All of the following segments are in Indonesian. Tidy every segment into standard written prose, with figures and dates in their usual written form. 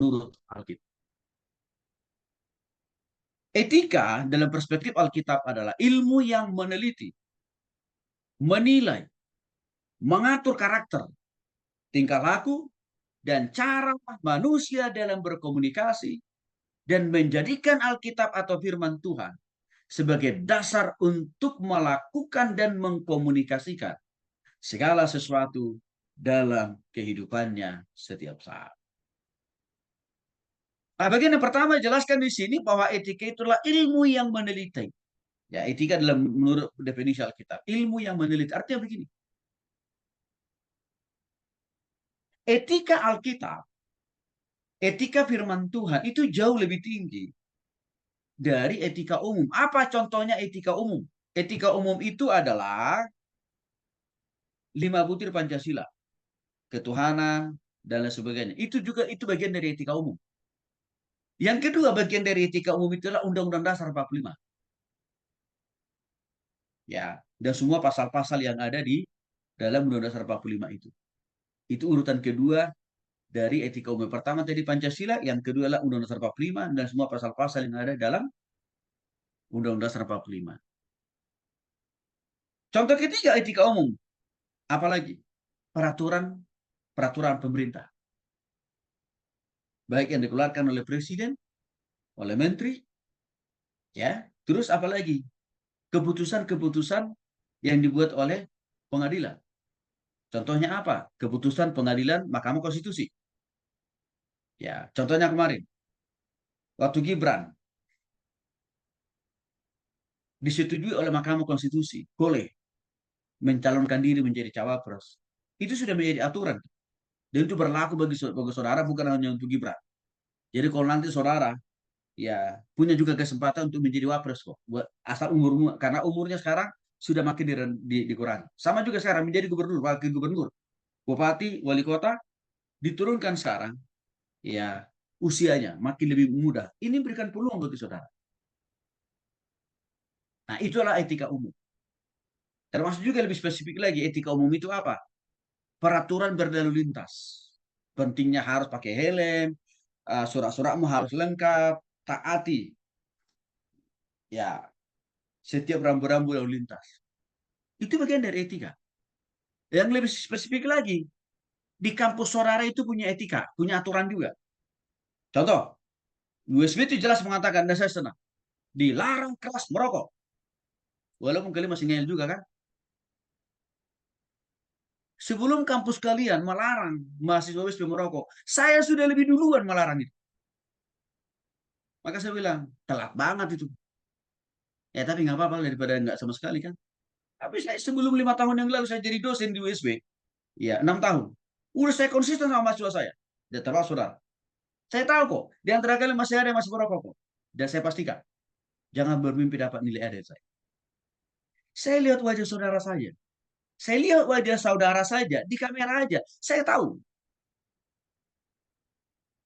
menurut Alkitab. Etika dalam perspektif Alkitab adalah ilmu yang meneliti, menilai, mengatur karakter, tingkah laku, dan cara manusia dalam berkomunikasi dan menjadikan Alkitab atau firman Tuhan sebagai dasar untuk melakukan dan mengkomunikasikan segala sesuatu dalam kehidupannya setiap saat. Nah, bagian yang pertama jelaskan di sini bahwa etika itulah ilmu yang meneliti. Ya, etika dalam menurut definisi Alkitab, ilmu yang meneliti. Artinya begini, etika Alkitab, etika firman Tuhan itu jauh lebih tinggi dari etika umum. Apa contohnya etika umum? Etika umum itu adalah 5 butir Pancasila, ketuhanan, dan lain sebagainya. Itu bagian dari etika umum. Yang kedua, bagian dari etika umum itu adalah Undang-Undang Dasar 45. Ya, dan semua pasal-pasal yang ada di dalam Undang-Undang Dasar 45 itu. Itu urutan kedua dari etika umum. Pertama tadi Pancasila, yang kedua adalah Undang-Undang Dasar 45 dan semua pasal-pasal yang ada dalam Undang-Undang Dasar 45. Contoh ketiga etika umum, apalagi peraturan peraturan pemerintah, baik yang dikeluarkan oleh presiden, oleh menteri, ya. Terus apalagi keputusan-keputusan yang dibuat oleh pengadilan. Contohnya apa? Keputusan pengadilan Mahkamah Konstitusi. Ya, contohnya kemarin waktu Gibran disetujui oleh Mahkamah Konstitusi, boleh mencalonkan diri menjadi cawapres. Itu sudah menjadi aturan. Dan itu berlaku bagi saudara bukan hanya untuk Gibran. Jadi kalau nanti saudara ya punya juga kesempatan untuk menjadi wapres kok. Asal umur karena umurnya sekarang sudah makin dikurangi. Sama juga sekarang menjadi gubernur, wakil gubernur, bupati, wali kota diturunkan sekarang ya usianya makin lebih muda. Ini berikan peluang bagi saudara. Nah, itulah etika umum. Termasuk juga lebih spesifik lagi etika umum itu apa? Peraturan berlalu lintas. Pentingnya harus pakai helm, surat-suratmu harus lengkap, taati ya setiap rambu-rambu lalu lintas. Itu bagian dari etika. Yang lebih spesifik lagi, di kampus saudara itu punya etika, punya aturan juga. Contoh, USB itu jelas mengatakan, dan saya senang, dilarang keras merokok. Walaupun kalian masih ngeyel juga kan. Sebelum kampus kalian melarang mahasiswa USB merokok, saya sudah lebih duluan melarang itu. Maka saya bilang, telat banget itu. Ya tapi nggak apa-apa daripada nggak sama sekali kan. Tapi saya sebelum 5 tahun yang lalu saya jadi dosen di USB. Ya 6 tahun. Udah saya konsisten sama mahasiswa saya. Dan termasuk saudara. Saya tahu kok. Di antara kalian masih ada yang masih merokok kok. Dan saya pastikan. Jangan bermimpi dapat nilai A dari saya. Saya lihat wajah saudara saya. Saya lihat wajah saudara saja di kamera aja. Saya tahu.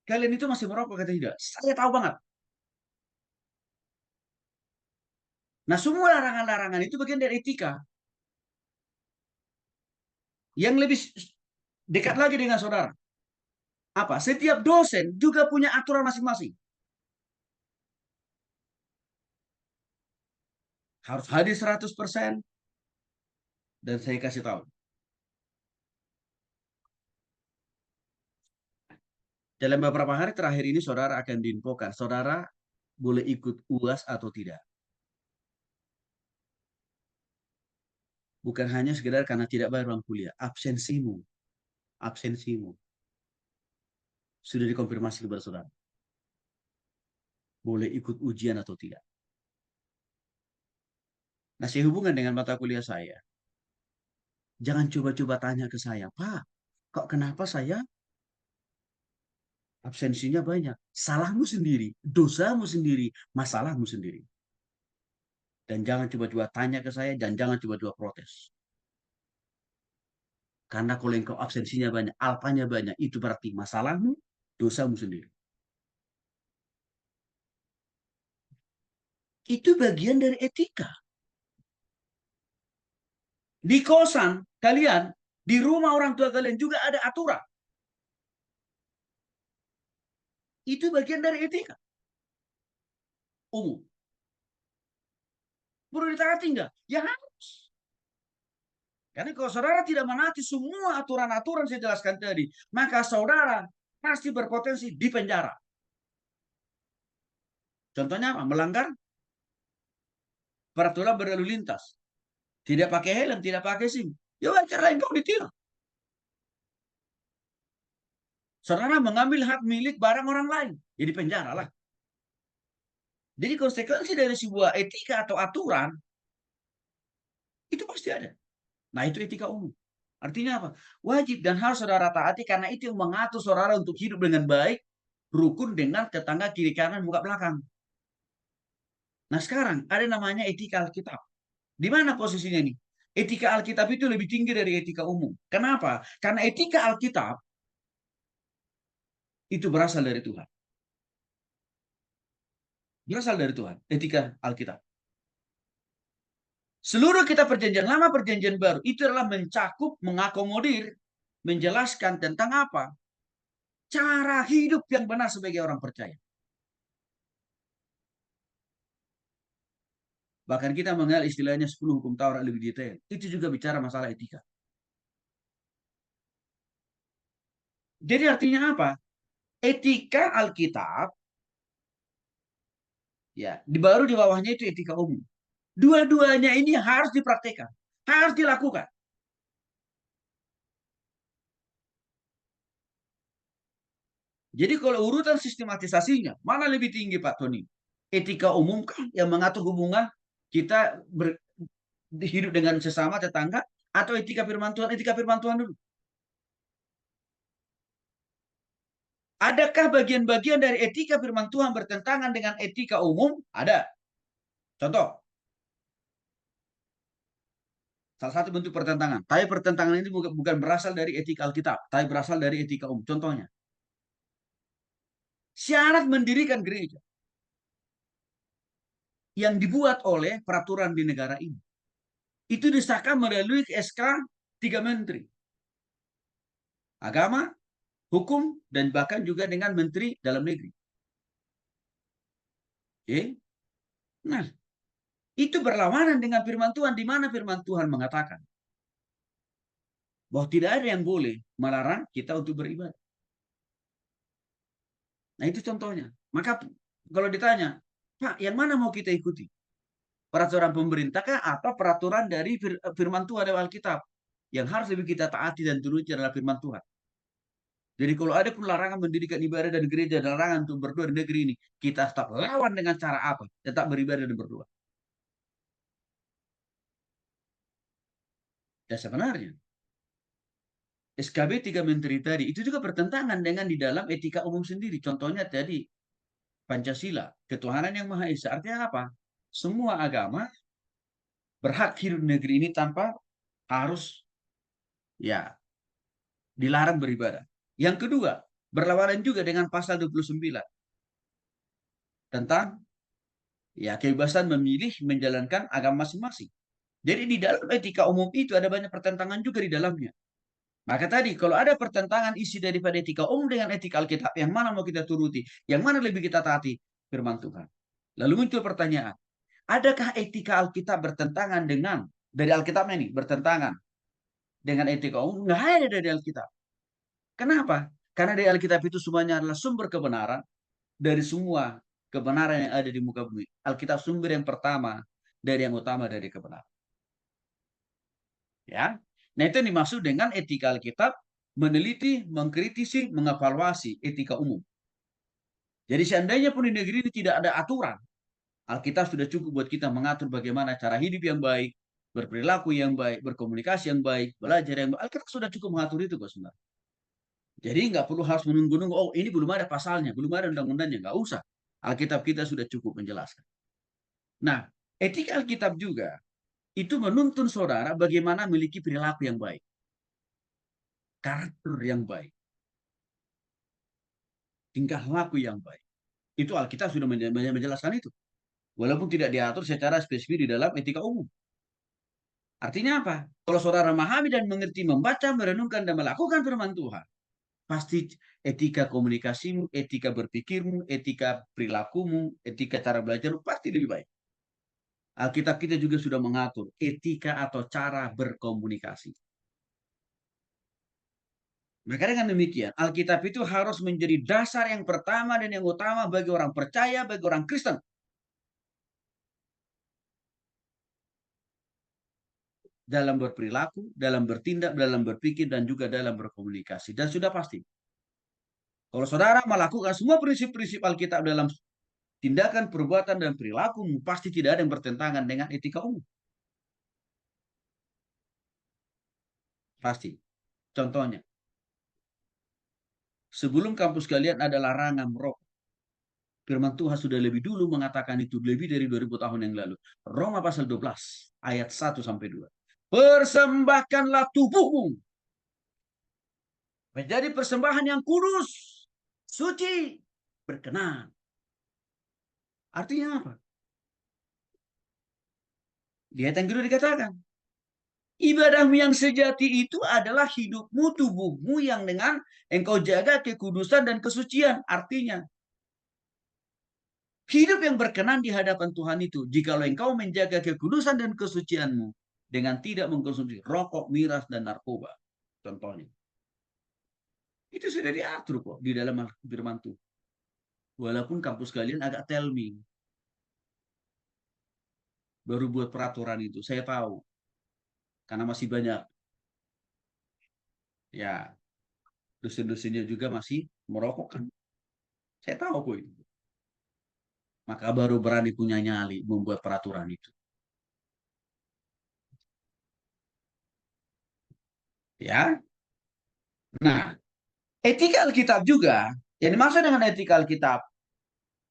Kalian itu masih merokok atau tidak. Saya tahu banget. Nah semua larangan-larangan itu bagian dari etika. Yang lebih dekat lagi dengan saudara. Apa? Setiap dosen juga punya aturan masing-masing. Harus hadir 100%. Dan saya kasih tahu. Dalam beberapa hari terakhir ini saudara akan diinfokan. Saudara boleh ikut UAS atau tidak. Bukan hanya sekedar karena tidak bayar uang kuliah. Absensimu. Absensimu. Sudah dikonfirmasi kepada saudara. Boleh ikut ujian atau tidak. Nah, sehubungan dengan mata kuliah saya. Jangan coba-coba tanya ke saya. Pak, kok kenapa saya absensinya banyak? Salahmu sendiri. Dosamu sendiri. Masalahmu sendiri. Dan jangan coba-coba tanya ke saya. Dan jangan coba-coba protes. Karena kalau engkau absensinya banyak, alpanya banyak, itu berarti masalahmu, dosamu sendiri. Itu bagian dari etika. Di kosan kalian, di rumah orang tua kalian juga ada aturan. Itu bagian dari etika umum. Perlu ditaati enggak? Ya harus. Karena kalau saudara tidak menaati semua aturan-aturan saya jelaskan tadi, maka saudara pasti berpotensi di penjara. Contohnya apa? Melanggar peraturan berlalu lintas. Tidak pakai helm, tidak pakai SIM. Ya wajar lain kau ditilang. Saudara mengambil hak milik barang orang lain. Jadi penjara lah. Jadi konsekuensi dari sebuah etika atau aturan, itu pasti ada. Nah itu etika umum. Artinya apa? Wajib dan harus saudara taati karena itu yang mengatur saudara untuk hidup dengan baik, rukun dengan tetangga kiri kanan, muka belakang. Nah sekarang ada namanya etika Alkitab. Di mana posisinya ini? Etika Alkitab itu lebih tinggi dari etika umum. Kenapa? Karena etika Alkitab itu berasal dari Tuhan. Berasal dari Tuhan. Etika Alkitab. Seluruh kitab perjanjian lama, perjanjian baru, itu adalah mencakup, mengakomodir, menjelaskan tentang apa? Cara hidup yang benar sebagai orang percaya. Bahkan kita mengenal istilahnya 10 hukum Taurat lebih detail. Itu juga bicara masalah etika. Jadi artinya apa? Etika Alkitab, ya, baru di bawahnya itu etika umum. Dua-duanya ini harus dipraktekkan, harus dilakukan. Jadi kalau urutan sistematisasinya, mana lebih tinggi Pak Tony? Etika umum kah yang mengatur hubungan kita hidup dengan sesama tetangga, atau etika firman Tuhan? Etika firman Tuhan dulu. Adakah bagian-bagian dari etika firman Tuhan bertentangan dengan etika umum? Ada. Contoh, salah satu bentuk pertentangan. Tapi pertentangan ini bukan berasal dari etika Alkitab, tapi berasal dari etika umum. Contohnya, syarat mendirikan gereja yang dibuat oleh peraturan di negara ini. Itu disahkan melalui SK 3 menteri. Agama, hukum, dan bahkan juga dengan menteri dalam negeri. Oke? Nah, itu berlawanan dengan firman Tuhan, di mana firman Tuhan mengatakan bahwa tidak ada yang boleh melarang kita untuk beribadah. Nah, itu contohnya. Maka kalau ditanya, Pak, yang mana mau kita ikuti? Peraturan pemerintah kah atau peraturan dari firman Tuhan dari Alkitab? Yang harus lebih kita taati dan turuti adalah firman Tuhan. Jadi kalau ada pun larangan mendirikan ibadah dan gereja dan larangan untuk berdoa di negeri ini, kita tetap lawan dengan cara apa? Tetap beribadah dan berdoa. Dan sebenarnya SKB 3 menteri tadi itu juga bertentangan dengan di dalam etika umum sendiri. Contohnya tadi Pancasila, ketuhanan yang Maha Esa. Artinya apa? Semua agama berhak hidup di negeri ini tanpa harus ya dilarang beribadah. Yang kedua, berlawanan juga dengan pasal 29 tentang ya kebebasan memilih menjalankan agama masing-masing. Jadi di dalam etika umum itu ada banyak pertentangan juga di dalamnya. Maka tadi kalau ada pertentangan isi daripada etika umum dengan etika Alkitab, yang mana mau kita turuti? Yang mana lebih kita taati? Firman Tuhan. Lalu muncul pertanyaan, adakah etika Alkitab bertentangan dengan, dari Alkitabnya ini, bertentangan dengan etika umum? Nggak ada dari Alkitab. Kenapa? Karena dari Alkitab itu semuanya adalah sumber kebenaran dari semua kebenaran yang ada di muka bumi. Alkitab sumber yang pertama dari yang utama dari kebenaran. Ya, nah itu yang dimaksud dengan etika Alkitab, meneliti, mengkritisi, mengevaluasi etika umum. Jadi seandainya pun di negeri ini tidak ada aturan, Alkitab sudah cukup buat kita mengatur bagaimana cara hidup yang baik, berperilaku yang baik, berkomunikasi yang baik, belajar yang baik. Alkitab sudah cukup mengatur itu kok sebenarnya. Jadi nggak perlu harus menunggu-nunggu, oh ini belum ada pasalnya, belum ada undang-undangnya, nggak usah. Alkitab kita sudah cukup menjelaskan. Nah, etika Alkitab juga itu menuntun saudara bagaimana memiliki perilaku yang baik, karakter yang baik, tingkah laku yang baik. Itu Alkitab sudah menjelaskan itu. Walaupun tidak diatur secara spesifik di dalam etika umum. Artinya apa? Kalau saudara memahami dan mengerti, membaca, merenungkan, dan melakukan firman Tuhan, pasti etika komunikasimu, etika berpikirmu, etika perilakumu, etika cara belajarmu pasti lebih baik. Alkitab kita juga sudah mengatur etika atau cara berkomunikasi. Maka dengan demikian, Alkitab itu harus menjadi dasar yang pertama dan yang utama bagi orang percaya, bagi orang Kristen. Dalam berperilaku, dalam bertindak, dalam berpikir, dan juga dalam berkomunikasi. Dan sudah pasti, kalau saudara melakukan semua prinsip-prinsip Alkitab dalam tindakan, perbuatan, dan perilaku, pasti tidak ada yang bertentangan dengan etika umum. Pasti. Contohnya, sebelum kampus kalian ada larangan merokok. Firman Tuhan sudah lebih dulu mengatakan itu lebih dari 2000 tahun yang lalu. Roma pasal 12 ayat 1 sampai 2. Persembahkanlah tubuhmu menjadi persembahan yang kudus, suci, berkenan. Artinya apa? Di ayat yang kedua dikatakan, ibadahmu yang sejati itu adalah hidupmu, tubuhmu yang dengan engkau jaga kekudusan dan kesucian. Artinya, hidup yang berkenan di hadapan Tuhan itu, jikalau engkau menjaga kekudusan dan kesucianmu dengan tidak mengkonsumsi rokok, miras, dan narkoba. Contohnya. Itu sudah diatur kok di dalam firman Tuhan. Walaupun kampus kalian agak tell me. Baru buat peraturan itu. Saya tahu. Karena masih banyak. Ya, dosen-dosennya juga masih merokok kan. Saya tahu kok itu. Maka baru berani punya nyali membuat peraturan itu. Ya. Nah, etika Alkitab juga. Yang dimaksud dengan etika Alkitab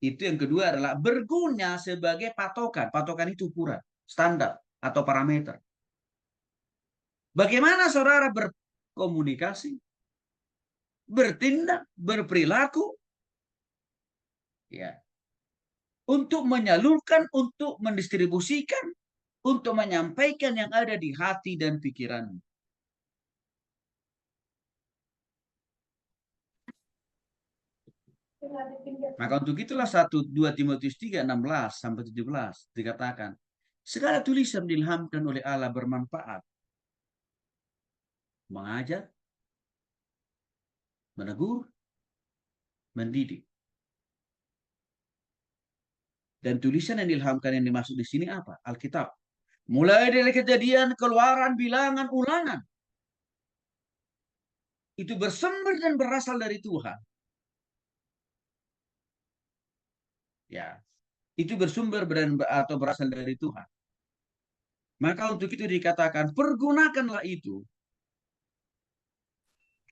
itu yang kedua adalah berguna sebagai patokan. Patokan itu ukuran, standar, atau parameter. Bagaimana saudara berkomunikasi, bertindak, berperilaku, ya, untuk menyalurkan, untuk mendistribusikan, untuk menyampaikan yang ada di hati dan pikiran. Maka untuk itulah 1-2 Timotius 3:16 sampai 17 dikatakan, segala tulisan diilhamkan oleh Allah bermanfaat, mengajar, menegur, mendidik. Dan tulisan yang diilhamkan yang dimaksud di sini apa? Alkitab. Mulai dari Kejadian, Keluaran, Bilangan, Ulangan. Itu bersumber dan berasal dari Tuhan. Ya, itu bersumber atau berasal dari Tuhan. Maka untuk itu dikatakan, pergunakanlah itu.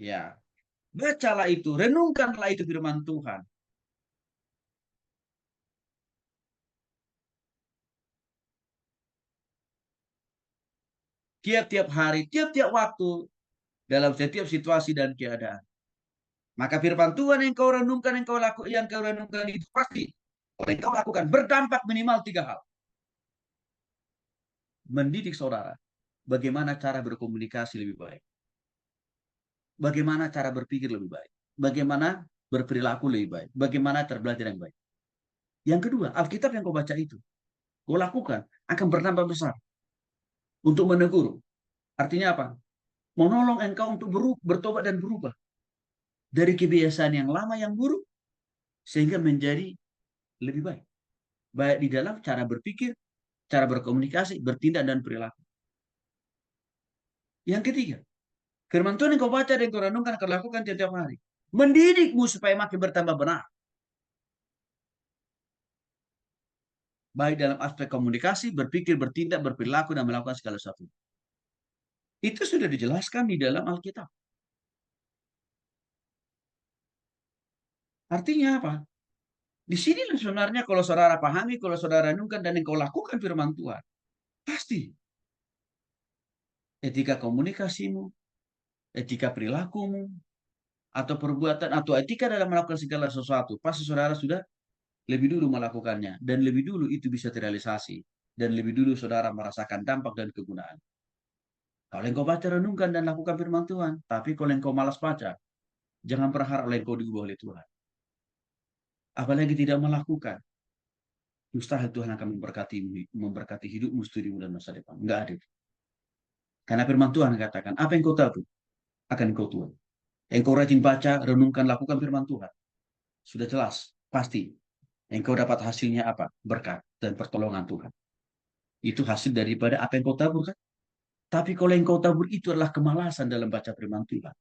Ya, bacalah itu, renungkanlah itu firman Tuhan. Tiap-tiap hari, tiap-tiap waktu, dalam setiap situasi dan keadaan. Maka firman Tuhan yang kau renungkan, yang kau renungkan itu pasti yang kau lakukan berdampak minimal 3 hal. Mendidik saudara, bagaimana cara berkomunikasi lebih baik. Bagaimana cara berpikir lebih baik. Bagaimana berperilaku lebih baik. Bagaimana cara belajar yang baik. Yang kedua, Alkitab yang kau baca itu, kau lakukan akan berdampak besar. Untuk menegur. Artinya apa? Menolong engkau untuk bertobat dan berubah. Dari kebiasaan yang lama yang buruk, sehingga menjadi lebih baik. Baik di dalam cara berpikir, cara berkomunikasi, bertindak, dan perilaku. Yang ketiga, firman Tuhan yang kau baca dan kau renungkan akan lakukan setiap hari. Mendidikmu supaya makin bertambah benar. Baik dalam aspek komunikasi, berpikir, bertindak, berperilaku, dan melakukan segala sesuatu. Itu sudah dijelaskan di dalam Alkitab. Artinya apa? Di sini sebenarnya kalau saudara pahami, kalau saudara renungkan, dan engkau lakukan firman Tuhan, pasti etika komunikasimu, etika perilakumu, atau perbuatan, atau etika dalam melakukan segala sesuatu, pasti saudara sudah lebih dulu melakukannya. Dan lebih dulu itu bisa terrealisasi. Dan lebih dulu saudara merasakan dampak dan kegunaan. Kalau engkau baca, renungkan, dan lakukan firman Tuhan. Tapi kalau engkau malas baca, Jangan berharap oleh engkau diubah oleh Tuhan. Apalagi tidak melakukan. Mustahil Tuhan akan memberkati hidupmu, studimu, dan masa depan. Enggak ada. Karena firman Tuhan katakan, apa yang kau tahu akan kau tuai. Engkau rajin baca, renungkan, lakukan firman Tuhan. Sudah jelas, pasti. Engkau dapat hasilnya apa? Berkat dan pertolongan Tuhan. Itu hasil daripada apa yang kau tabur kan? Tapi kalau yang kau tabur itu adalah kemalasan dalam baca firman Tuhan.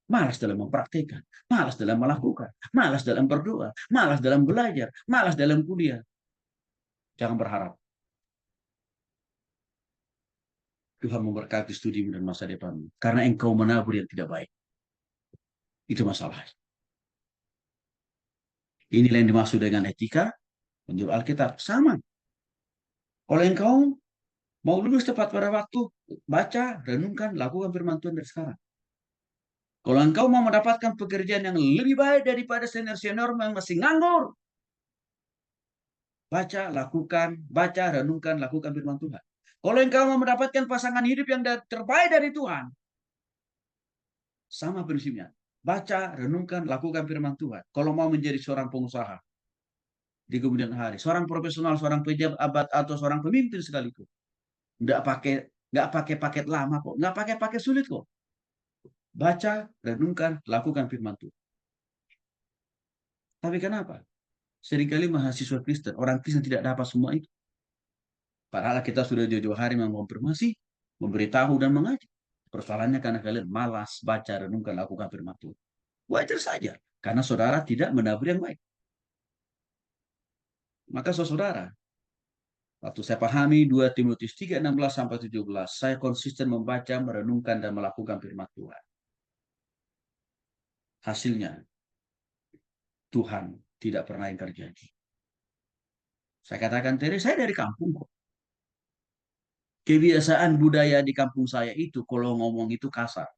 Malas dalam mempraktikkan, malas dalam melakukan, malas dalam berdoa, malas dalam belajar, malas dalam kuliah. Jangan berharap Tuhan memberkati studimu dan masa depanmu. Karena engkau menabur yang tidak baik. Itu masalah. Inilah yang dimaksud dengan etika menurut Alkitab. Sama. Kalau engkau mau lulus tepat pada waktu, baca, renungkan, lakukan firman Tuhan dari sekarang. Kalau engkau mau mendapatkan pekerjaan yang lebih baik daripada senior-senior yang masih nganggur, baca, lakukan, baca, renungkan, lakukan firman Tuhan. Kalau engkau mau mendapatkan pasangan hidup yang terbaik dari Tuhan, sama prinsipnya. Baca, renungkan, lakukan firman Tuhan. Kalau mau menjadi seorang pengusaha di kemudian hari, seorang profesional, seorang pejabat atau seorang pemimpin sekalipun, nggak pakai paket lama kok, nggak pakai paket sulit kok. Baca, renungkan, lakukan firman Tuhan. Tapi kenapa? Seringkali mahasiswa Kristen, orang Kristen tidak dapat semua itu. Padahal kita sudah jauh-jauh hari mengonfirmasi, memberitahu dan mengajar. Persoalannya karena kalian malas baca, renungkan, lakukan firman Tuhan. Wajar saja, karena saudara tidak menabur yang baik. Maka saudara, waktu saya pahami 2 Timotius 3, 16-17, saya konsisten membaca, merenungkan, dan melakukan firman Tuhan. Hasilnya, Tuhan tidak pernah ingkar janji. Saya katakan, Tere, saya dari kampung kok. Kebiasaan budaya di kampung saya itu, kalau ngomong itu kasar.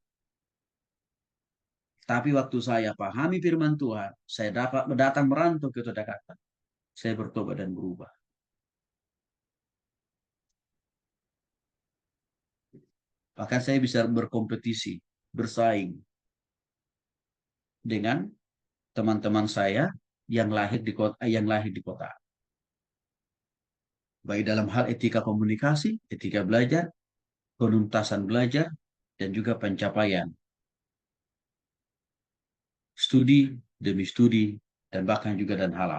Tapi waktu saya pahami firman Tuhan, saya dapat datang merantau ke Jakarta. Saya bertobat dan berubah. Bahkan saya bisa berkompetisi, bersaing dengan teman-teman saya yang lahir di kota. Baik dalam hal etika komunikasi, etika belajar, penuntasan belajar, dan juga pencapaian studi demi studi, dan bahkan juga dan halal.